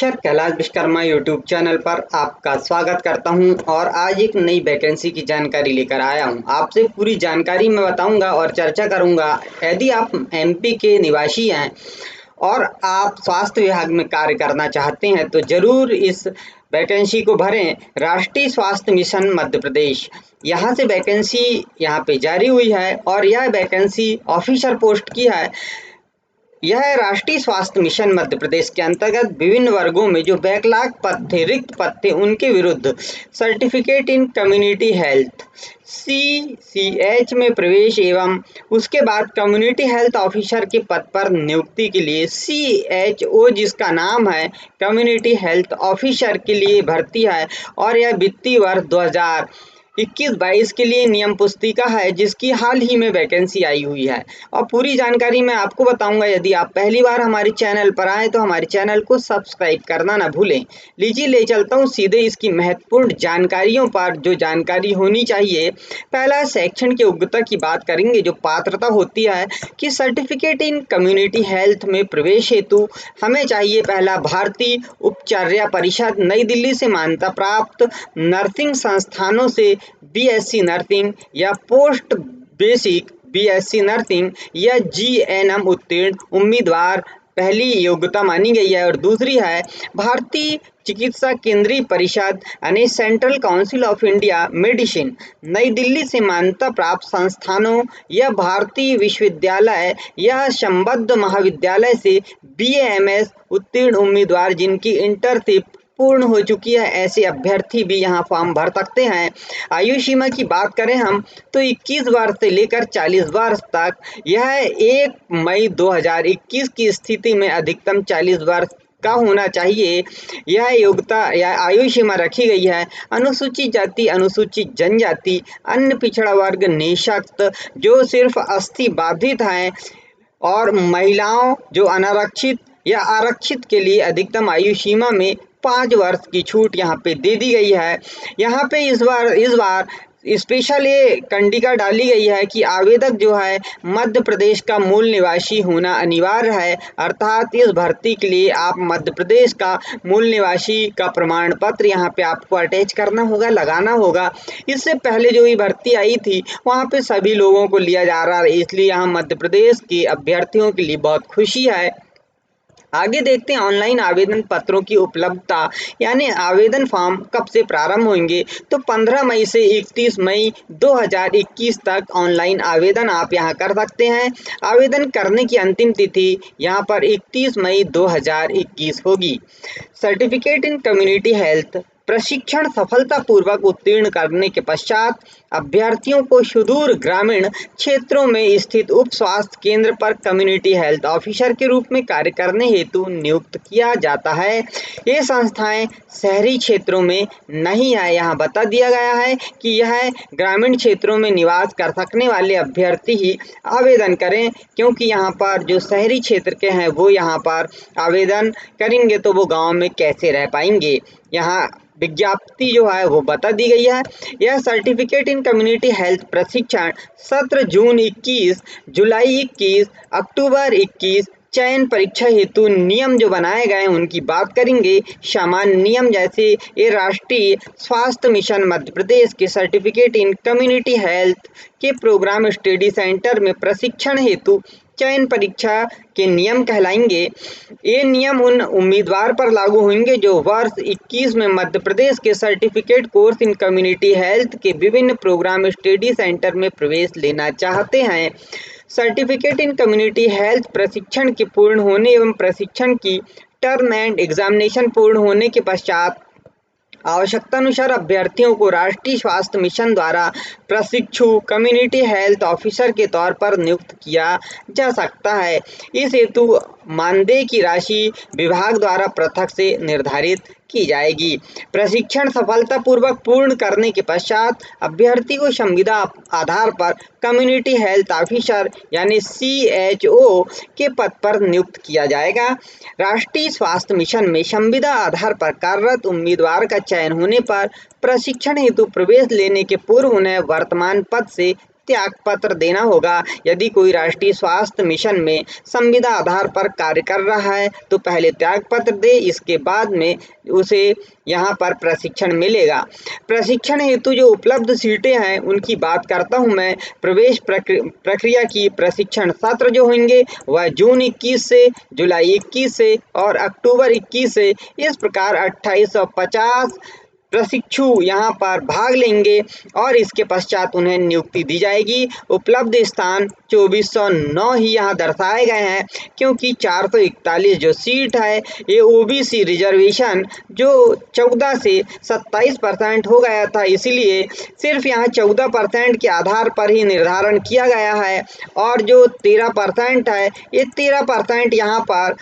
अक्षर Kailash Vishwakarma YouTube channel पर आपका स्वागत करता हूं और आज एक नई वैकेंसी की जानकारी लेकर आया हूं। आपसे पूरी जानकारी मैं बताऊंगा और चर्चा करूंगा। यदि आप एमपी के निवासी हैं और आप स्वास्थ्य विभाग में कार्य करना चाहते हैं तो जरूर इस वैकेंसी को भरें। राष्ट्रीय स्वास्थ्य मिशन मध्य प्रदेश, यहाँ से वैकेंसी यहाँ पे जारी हुई है और यह वैकेंसी ऑफिसर पोस्ट की है। यह राष्ट्रीय स्वास्थ्य मिशन मध्य प्रदेश के अंतर्गत विभिन्न वर्गों में जो बैकलॉग पद थे, रिक्त पद थे, उनके विरुद्ध certificate in community health CCH में प्रवेश एवं उसके बाद कम्युनिटी हेल्थ ऑफिसर के पद पर नियुक्ति के लिए CHO, जिसका नाम है कम्युनिटी हेल्थ ऑफिसर, के लिए भर्ती है और यह वित्तीय वर्ष 2021-22 के लिए नियम पुस्तिका है, जिसकी हाल ही में वैकेंसी आई हुई है। और पूरी जानकारी मैं आपको बताऊंगा। यदि आप पहली बार हमारे चैनल पर आए तो हमारे चैनल को सब्सक्राइब करना ना भूलें। लीजिए ले चलता हूं सीधे इसकी महत्वपूर्ण जानकारियों पर, जो जानकारी होनी चाहिए। पहला, शैक्षणिक योग्यता की बात करेंगे। जो पात्रता होती है कि सर्टिफिकेट इन कम्युनिटी हेल्थ में प्रवेश हेतु हमें चाहिए, पहला, भारतीय उपचार्य परिषद नई दिल्ली से मान्यता प्राप्त नर्सिंग संस्थानों से BSc नर्सिंग या पोस्ट बेसिक BSc नर्सिंग या GNM उत्तीर्ण उम्मीदवार पहली योग्यता मानी गई है। और दूसरी है भारतीय चिकित्सा केंद्रीय परिषद यानी central council of India medicine नई दिल्ली से मान्यता प्राप्त संस्थानों या भारतीय विश्वविद्यालय या संबद्ध महाविद्यालय से BAMS उत्तीर्ण उम्मीदवार जिनकी इंटर्नशिप पूर्ण हो चुकी है, ऐसे अभ्यर्थी भी यहाँ फॉर्म भर सकते हैं। आयु सीमा की बात करें हम तो 21 वर्ष से लेकर 40 वर्ष तक। यह 1 मई 2021 की स्थिति में अधिकतम 40 वर्ष का होना चाहिए। यह योग्यता या आयु सीमा रखी गई है। अनुसूचित जाति, अनुसूचित जनजाति, अन्य पिछड़ा वर्ग, निःशक्त जो सिर्फ अस्थि बाधित हैं और महिलाओं जो अनारक्षित या आरक्षित के लिए अधिकतम आयु सीमा में 5 वर्ष की छूट यहाँ पे दे दी गई है। यहाँ पे इस बार स्पेशल ये कंडिका डाली गई है कि आवेदक जो है मध्य प्रदेश का मूल निवासी होना अनिवार्य है। अर्थात इस भर्ती के लिए आप मध्य प्रदेश का मूल निवासी का प्रमाण पत्र यहाँ पे आपको अटैच करना होगा, लगाना होगा। इससे पहले जो ये भर्ती आई थी वहाँ पे सभी लोगों को लिया जा रहा है, इसलिए यहाँ मध्य प्रदेश के अभ्यर्थियों के लिए बहुत खुशी है। आगे देखते हैं ऑनलाइन आवेदन पत्रों की उपलब्धता, यानी आवेदन फॉर्म कब से प्रारंभ होंगे। तो 15 मई से 31 मई 2021 तक ऑनलाइन आवेदन आप यहां कर सकते हैं। आवेदन करने की अंतिम तिथि यहां पर 31 मई 2021 होगी। सर्टिफिकेट इन कम्युनिटी हेल्थ प्रशिक्षण सफलतापूर्वक उत्तीर्ण करने के पश्चात अभ्यर्थियों को सुदूर ग्रामीण क्षेत्रों में स्थित उप स्वास्थ्य केंद्र पर कम्युनिटी हेल्थ ऑफिसर के रूप में कार्य करने हेतु नियुक्त किया जाता है। ये संस्थाएं शहरी क्षेत्रों में नहीं है। यहाँ बता दिया गया है कि यह ग्रामीण क्षेत्रों में निवास कर सकने वाले अभ्यर्थी ही आवेदन करें, क्योंकि यहाँ पर जो शहरी क्षेत्र के हैं वो यहाँ पर आवेदन करेंगे तो वो गाँव में कैसे रह पाएंगे। यहाँ विज्ञप्ति जो है वो बता दी गई है। यह सर्टिफिकेट इन कम्युनिटी हेल्थ प्रशिक्षण सत्र जून 21, जुलाई 21, अक्टूबर 21 चयन परीक्षा हेतु नियम जो बनाए गए हैं उनकी बात करेंगे। सामान्य नियम जैसे ये राष्ट्रीय स्वास्थ्य मिशन मध्य प्रदेश के सर्टिफिकेट इन कम्युनिटी हेल्थ के प्रोग्राम स्टडी सेंटर में प्रशिक्षण हेतु चयन परीक्षा के नियम कहलाएंगे। ये नियम उन उम्मीदवार पर लागू होंगे जो वर्ष 21 में मध्य प्रदेश के certificate course in community health के विभिन्न प्रोग्राम स्टडी सेंटर में प्रवेश लेना चाहते हैं। सर्टिफिकेट इन कम्युनिटी हेल्थ प्रशिक्षण के पूर्ण होने एवं प्रशिक्षण की टर्म एंड एग्जामिनेशन पूर्ण होने के पश्चात आवश्यकतानुसार अभ्यर्थियों को राष्ट्रीय स्वास्थ्य मिशन द्वारा प्रशिक्षु कम्युनिटी हेल्थ ऑफिसर के तौर पर नियुक्त किया जा सकता है। इस हेतु मानदेय की राशि विभाग द्वारा पृथक से निर्धारित की जाएगी। प्रशिक्षण सफलतापूर्वक पूर्ण करने के पश्चात अभ्यर्थी को संविदा आधार पर कम्युनिटी हेल्थ ऑफिसर यानी CHO के पद पर नियुक्त किया जाएगा। राष्ट्रीय स्वास्थ्य मिशन में संविदा आधार पर कार्यरत उम्मीदवार का चयन होने पर प्रशिक्षण हेतु प्रवेश लेने के पूर्व उन्हें वर्तमान पद से त्याग पत्र देना होगा। यदि कोई राष्ट्रीय स्वास्थ्य मिशन में संविदा आधार पर कार्य कर रहा है तो पहले त्याग पत्र दे, इसके बाद में उसे यहाँ पर प्रशिक्षण मिलेगा। प्रशिक्षण हेतु जो उपलब्ध सीटें हैं उनकी बात करता हूँ मैं। प्रवेश प्रक्रिया की प्रशिक्षण सत्र जो होंगे वह जून 21 से, जुलाई 21 से और अक्टूबर 21 से, इस प्रकार 2850 प्रशिक्षु यहाँ पर भाग लेंगे और इसके पश्चात उन्हें नियुक्ति दी जाएगी। उपलब्ध स्थान 2409 ही यहाँ दर्शाए गए हैं, क्योंकि 441 जो सीट है ये ओबीसी रिजर्वेशन जो 14 से 27% हो गया था, इसीलिए सिर्फ यहाँ 14% के आधार पर ही निर्धारण किया गया है और जो 13% है ये 13% यहाँ पर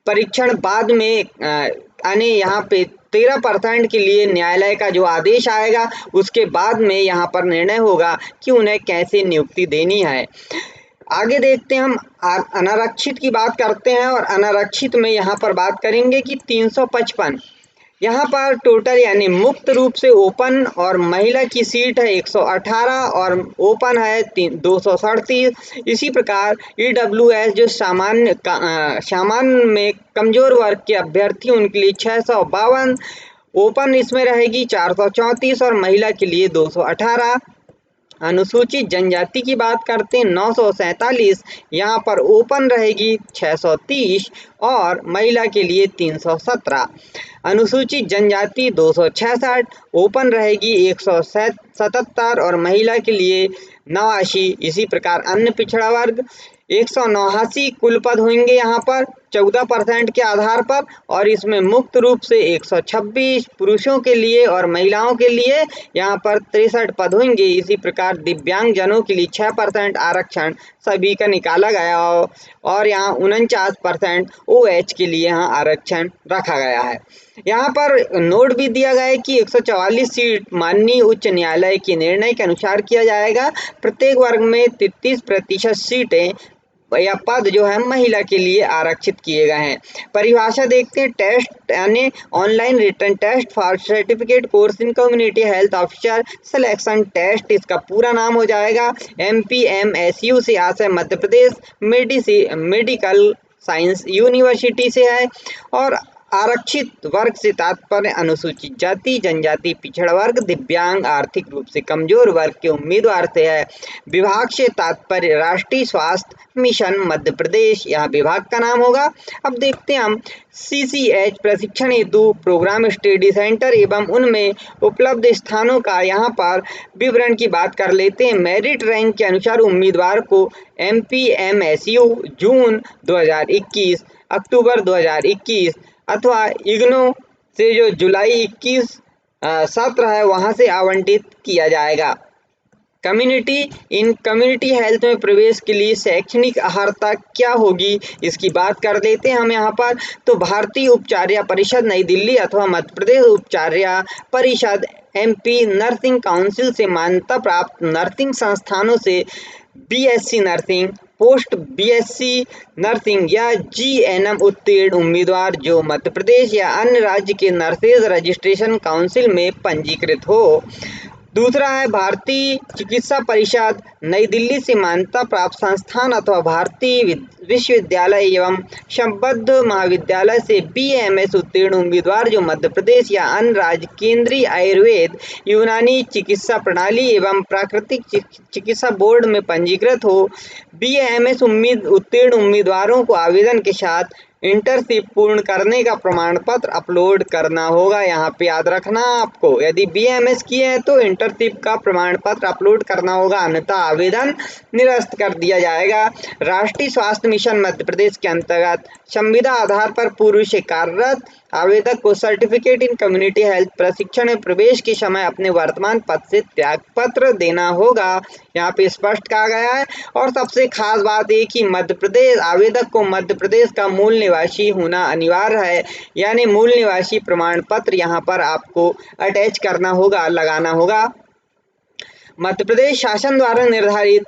परीक्षण बाद में यानी यहाँ पे 13% के लिए न्यायालय का जो आदेश आएगा उसके बाद में यहाँ पर निर्णय होगा कि उन्हें कैसे नियुक्ति देनी है। आगे देखते हैं हम अनारक्षित की बात करते हैं और अनारक्षित में यहाँ पर बात करेंगे कि 355 यहाँ पर टोटल यानी मुक्त रूप से ओपन और महिला की सीट है 118 और ओपन है 237। इसी प्रकार ईडब्ल्यूएस जो सामान्य में कमजोर वर्ग के अभ्यर्थी उनके लिए 652, ओपन इसमें रहेगी 434 और महिला के लिए 218। अनुसूचित जनजाति की बात करते हैं 947, यहाँ पर ओपन रहेगी 630 और महिला के लिए 317। अनुसूचित जनजाति 266, ओपन रहेगी 177 और महिला के लिए 89। इसी प्रकार अन्य पिछड़ा वर्ग 189 कुल पद होंगे यहाँ पर 14% के आधार पर और इसमें मुक्त रूप से 126 पुरुषों के लिए और महिलाओं के लिए यहाँ पर 63 पद होंगे। इसी प्रकार दिव्यांग जनों के लिए 6% आरक्षण सभी का निकाला गया और यहाँ 49% OH के लिए यहाँ आरक्षण रखा गया है। यहाँ पर नोट भी दिया गया है कि 144 सीट माननीय उच्च न्यायालय के निर्णय के अनुसार किया जाएगा। प्रत्येक वर्ग में 33% सीटें या पद जो है महिला के लिए आरक्षित किए गए हैं। परिभाषा देखते हैं। टेस्ट यानी online written test for certificate course in community health officer selection test, इसका पूरा नाम हो जाएगा MPMSU से आशय Madhya Pradesh medical science university से है। और आरक्षित वर्ग से तात्पर्य अनुसूचित जाति, जनजाति, पिछड़ा वर्ग, दिव्यांग, आर्थिक रूप से कमजोर वर्ग के उम्मीदवार से है। विभाग से तात्पर्य राष्ट्रीय स्वास्थ्य मिशन मध्य प्रदेश, यह विभाग का नाम होगा। अब देखते हैं हम CCH प्रशिक्षण हेतु प्रोग्राम स्टडी सेंटर एवं उनमें उपलब्ध स्थानों का यहाँ पर विवरण की बात कर लेते हैं। मेरिट रैंक के अनुसार उम्मीदवार को MPMSU जून 2021, अक्टूबर 2021 अथवा इग्नो से जो जुलाई 21 सत्र है वहां से आवंटित किया जाएगा। कम्युनिटी हेल्थ में प्रवेश के लिए शैक्षणिक अर्हता क्या होगी इसकी बात कर लेते हैं हम यहाँ पर। तो भारतीय उपचार्य परिषद नई दिल्ली अथवा मध्य प्रदेश उपचार्य परिषद MP नर्सिंग काउंसिल से मान्यता प्राप्त नर्सिंग संस्थानों से BSc nursing, post BSc nursing या GNM उत्तीर्ण उम्मीदवार जो मध्य प्रदेश या अन्य राज्य के नर्सेज रजिस्ट्रेशन काउंसिल में पंजीकृत हो। दूसरा है भारतीय चिकित्सा परिषद नई दिल्ली से मान्यता प्राप्त संस्थान अथवा भारतीय विश्वविद्यालय एवं संबद्ध महाविद्यालय से BAMS उत्तीर्ण उम्मीदवार जो मध्य प्रदेश या अन्य राज्य केंद्रीय आयुर्वेद यूनानी चिकित्सा प्रणाली एवं प्राकृतिक चिकित्सा बोर्ड में पंजीकृत हो। BAMS उत्तीर्ण उम्मीदवारों को आवेदन के साथ इंटर्नशिप पूर्ण करने का प्रमाण पत्र अपलोड करना होगा। यहाँ पे याद रखना आपको, यदि BAMS किए हैं तो इंटर्नशिप का प्रमाण पत्र अपलोड करना होगा, अन्यथा आवेदन निरस्त कर दिया जाएगा। राष्ट्रीय स्वास्थ्य मिशन मध्य प्रदेश के अंतर्गत संविदा आधार पर पूर्व से कार्यरत आवेदक को सर्टिफिकेट इन कम्युनिटी हेल्थ प्रशिक्षण में प्रवेश के समय अपने वर्तमान पद से त्याग पत्र देना होगा, यहाँ पे स्पष्ट कहा गया है। और सबसे खास बात ये कि मध्य प्रदेश आवेदक को मध्य प्रदेश का मूल निवासी होना अनिवार्य है, यानी मूल निवासी प्रमाण पत्र यहाँ पर आपको अटैच करना होगा, लगाना होगा। मध्य प्रदेश शासन द्वारा निर्धारित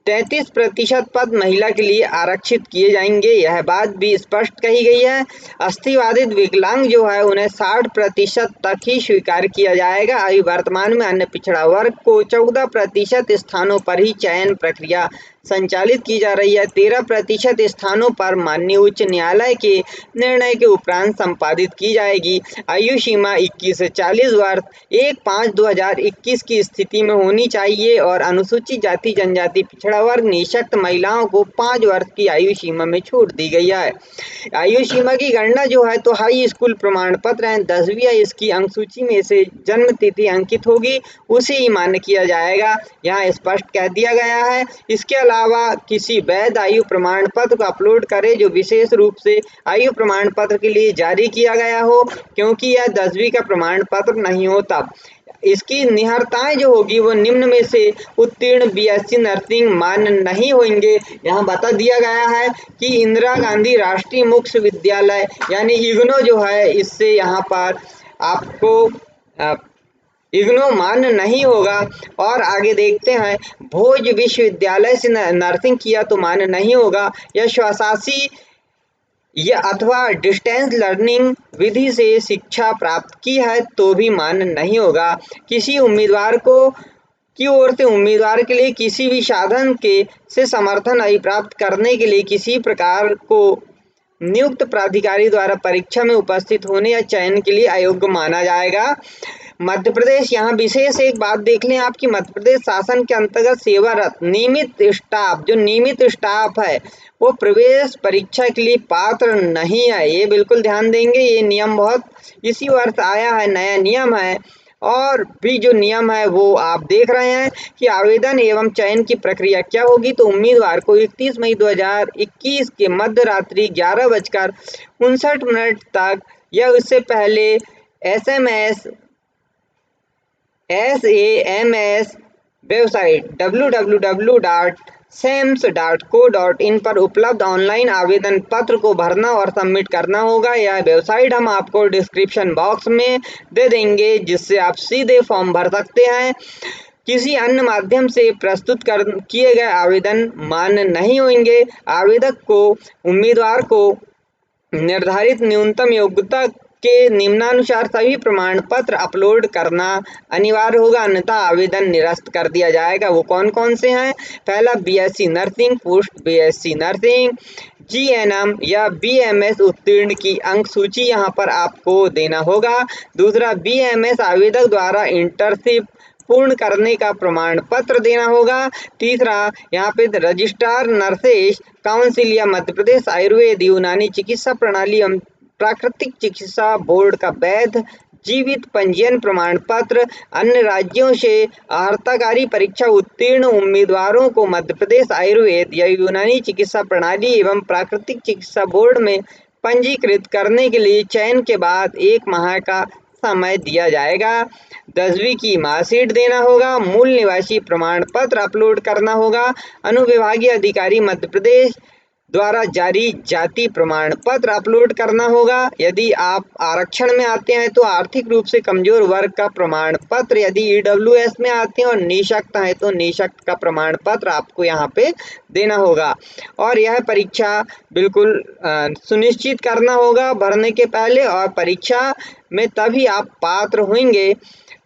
33% पद महिला के लिए आरक्षित किए जाएंगे। यह बात भी स्पष्ट कही गई है। अस्थिबाधित विकलांग जो है उन्हें 60% तक ही स्वीकार किया जाएगा। अभी वर्तमान में अन्य पिछड़ा वर्ग को 14% स्थानों पर ही चयन प्रक्रिया संचालित की जा रही है। 13% स्थानों पर माननीय उच्च न्यायालय के निर्णय के उपरांत संपादित की जाएगी। आयु सीमा 21 से 40 वर्ष 1/5/2021 की स्थिति में होनी चाहिए और अनुसूचित जाति जनजाति पिछड़ा वर्ग निःशक्त महिलाओं को 5 वर्ष की आयु सीमा में छूट दी गई है। आयु सीमा की गणना जो है तो हाई स्कूल प्रमाण पत्र है 10वीं या इसकी अंक सूची में से जन्म तिथि अंकित होगी उसे ही मान्य किया जाएगा। यहाँ स्पष्ट कह दिया गया है। इसके अलावा किसी वैध आयु प्रमाण पत्र को अपलोड करें जो विशेष रूप से आयु प्रमाण पत्र के लिए जारी किया गया हो, क्योंकि यह 10वीं का प्रमाण पत्र नहीं होता। इसकी निहरताएं जो होगी वो निम्न में से उत्तीर्ण बीएससी नर्सिंग मान्य नहीं होंगे। यहाँ बता दिया गया है कि इंदिरा गांधी राष्ट्रीय मुक्त विद्यालय यानी इग्नो जो है इससे यहाँ पर आपको इग्नो मान्य नहीं होगा। और आगे देखते हैं, भोज विश्वविद्यालय से नर्सिंग किया तो मान्य नहीं होगा। यह स्वशासी या अथवा डिस्टेंस लर्निंग विधि से शिक्षा प्राप्त की है तो भी मान्य नहीं होगा। किसी उम्मीदवार की ओर से उम्मीदवार के लिए किसी भी साधन के से समर्थन प्राप्त करने के लिए किसी प्रकार को नियुक्त प्राधिकारी द्वारा परीक्षा में उपस्थित होने या चयन के लिए अयोग्य माना जाएगा। मध्य प्रदेश, यहाँ विशेष एक बात देख लें आपकी मध्य प्रदेश शासन के अंतर्गत सेवारत नियमित स्टाफ जो नियमित स्टाफ है वो प्रवेश परीक्षा के लिए पात्र नहीं है। ये बिल्कुल ध्यान देंगे। ये नियम बहुत इसी वर्ष आया है, नया नियम है। और भी जो नियम है वो आप देख रहे हैं कि आवेदन एवं चयन की प्रक्रिया क्या होगी। तो उम्मीदवार को 31 मई 2021 के मध्य रात्रि 11:59 तक या उससे पहले SMS SAMS वेबसाइट www.sams.co.in पर उपलब्ध ऑनलाइन आवेदन पत्र को भरना और सबमिट करना होगा। यह वेबसाइट हम आपको डिस्क्रिप्शन बॉक्स में दे देंगे जिससे आप सीधे फॉर्म भर सकते हैं। किसी अन्य माध्यम से प्रस्तुत किए गए आवेदन मान्य नहीं होंगे। आवेदक को उम्मीदवार को निर्धारित न्यूनतम योग्यता के निम्नानुसार सभी प्रमाण पत्र अपलोड करना अनिवार्य होगा, अन्यथा आवेदन निरस्त कर दिया जाएगा। वो कौन कौन से हैं? पहला BSc nursing, post BSc nursing, GNM या BMS उत्तीर्ण की अंक सूची यहाँ पर आपको देना होगा। दूसरा BMS आवेदक द्वारा इंटर्नशिप पूर्ण करने का प्रमाण पत्र देना होगा। तीसरा यहाँ पे रजिस्ट्रार नर्सेस काउंसिल या मध्य प्रदेश आयुर्वेद यूनानी चिकित्सा प्रणाली एवं प्राकृतिक चिकित्सा बोर्ड का वैध जीवित पंजीयन प्रमाण पत्र। अन्य राज्यों से अर्हताकारी परीक्षा उत्तीर्ण उम्मीदवारों को मध्य प्रदेश आयुर्वेद या यूनानी चिकित्सा प्रणाली एवं प्राकृतिक चिकित्सा बोर्ड में पंजीकृत करने के लिए चयन के बाद 1 माह का समय दिया जाएगा। 10वीं की मार्कशीट देना होगा। मूल निवासी प्रमाण पत्र अपलोड करना होगा। अनुविभागीय अधिकारी मध्य प्रदेश द्वारा जारी जाति प्रमाण पत्र अपलोड करना होगा। यदि आप आरक्षण में आते हैं तो आर्थिक रूप से कमजोर वर्ग का प्रमाण पत्र, यदि EWS में आते हैं और निःशक्त है तो निःशक्त का प्रमाण पत्र आपको यहाँ पे देना होगा। और यह परीक्षा बिल्कुल सुनिश्चित करना होगा भरने के पहले, और परीक्षा में तभी आप पात्र होंगे।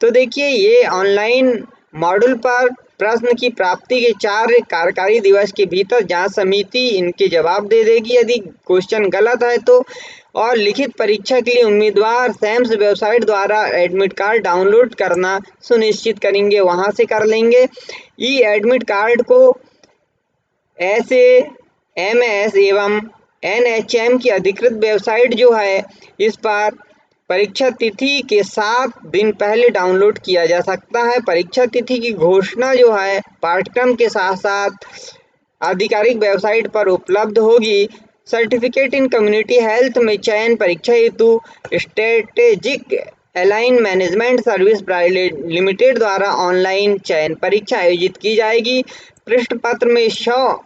तो देखिए, ये ऑनलाइन मॉड्यूल पर प्रश्न की प्राप्ति के 4 कार्यकारी दिवस के भीतर जांच समिति इनके जवाब दे देगी यदि क्वेश्चन गलत है तो। और लिखित परीक्षा के लिए उम्मीदवार सैम्स वेबसाइट द्वारा एडमिट कार्ड डाउनलोड करना सुनिश्चित करेंगे, वहां से कर लेंगे। एडमिट कार्ड को SAMS एवं NHM की अधिकृत वेबसाइट जो है इस पर परीक्षा तिथि के 7 दिन पहले डाउनलोड किया जा सकता है। परीक्षा तिथि की घोषणा जो है पाठ्यक्रम के साथ साथ आधिकारिक वेबसाइट पर उपलब्ध होगी। सर्टिफिकेट इन कम्युनिटी हेल्थ में चयन परीक्षा हेतु strategic align management service private limited द्वारा ऑनलाइन चयन परीक्षा आयोजित की जाएगी। प्रश्न पत्र में 100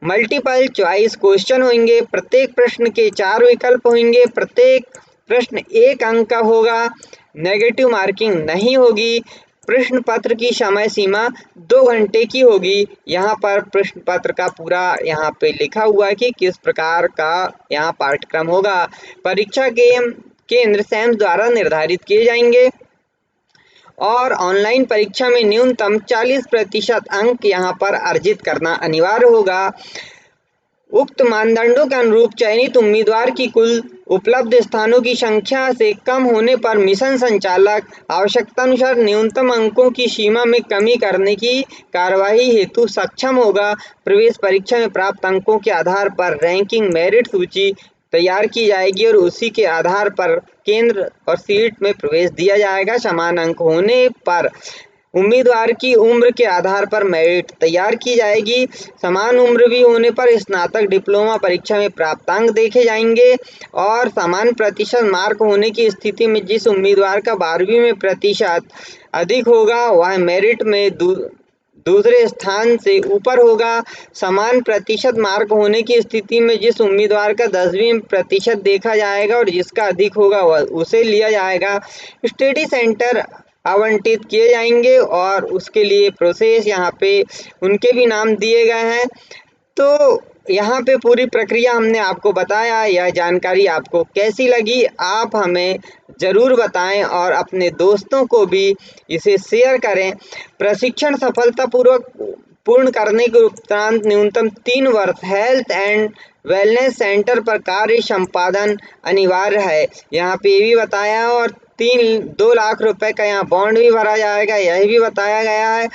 मल्टीपल चॉइस क्वेश्चन होंगे। प्रत्येक प्रश्न के 4 विकल्प होंगे। प्रत्येक प्रश्न 1 अंक का होगा। नेगेटिव मार्किंग नहीं होगी। प्रश्न पत्र की समय सीमा 2 घंटे की होगी। यहाँ पर प्रश्न पत्र का पूरा यहाँ पे लिखा हुआ है कि किस प्रकार का यहाँ पाठ्यक्रम होगा। परीक्षा के केंद्र सैम्स द्वारा निर्धारित किए जाएंगे और ऑनलाइन परीक्षा में न्यूनतम 40% अंक यहाँ पर अर्जित करना अनिवार्य होगा। उक्त मानदंडों के अनुरूप चयनित उम्मीदवार की कुल उपलब्ध स्थानों की संख्या से कम होने पर मिशन संचालक आवश्यकतानुसार न्यूनतम अंकों की सीमा में कमी करने की कार्यवाही हेतु सक्षम होगा। प्रवेश परीक्षा में प्राप्त अंकों के आधार पर रैंकिंग मेरिट सूची तैयार की जाएगी और उसी के आधार पर केंद्र और सीट में प्रवेश दिया जाएगा। समान अंक होने पर उम्मीदवार की उम्र के आधार पर मेरिट तैयार की जाएगी। समान उम्र भी होने पर स्नातक डिप्लोमा परीक्षा में प्राप्तांक देखे जाएंगे और समान प्रतिशत मार्क होने की स्थिति में जिस उम्मीदवार का 12वीं में प्रतिशत अधिक होगा वह मेरिट में दूसरे स्थान से ऊपर होगा। समान प्रतिशत मार्क होने की स्थिति में जिस उम्मीदवार का 10वीं में प्रतिशत देखा जाएगा और जिसका अधिक होगा वह उसे लिया जाएगा। स्टडी सेंटर आवंटित किए जाएंगे और उसके लिए प्रोसेस यहाँ पे उनके भी नाम दिए गए हैं। तो यहाँ पे पूरी प्रक्रिया हमने आपको बताया। यह जानकारी आपको कैसी लगी आप हमें ज़रूर बताएं और अपने दोस्तों को भी इसे शेयर करें। प्रशिक्षण सफलतापूर्वक पूर्ण करने के उपरांत न्यूनतम 3 वर्ष हेल्थ एंड वेलनेस सेंटर पर कार्य संपादन अनिवार्य है। यहाँ पे ये भी बताया और 2 लाख रुपए का यहाँ बॉन्ड भी भरा जाएगा, यह भी बताया गया है।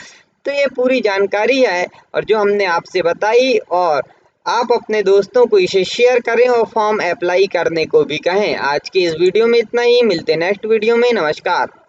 तो ये पूरी जानकारी है और जो हमने आपसे बताई और आप अपने दोस्तों को इसे शेयर करें और फॉर्म अप्लाई करने को भी कहें। आज की इस वीडियो में इतना ही, मिलते हैं नेक्स्ट वीडियो में। नमस्कार।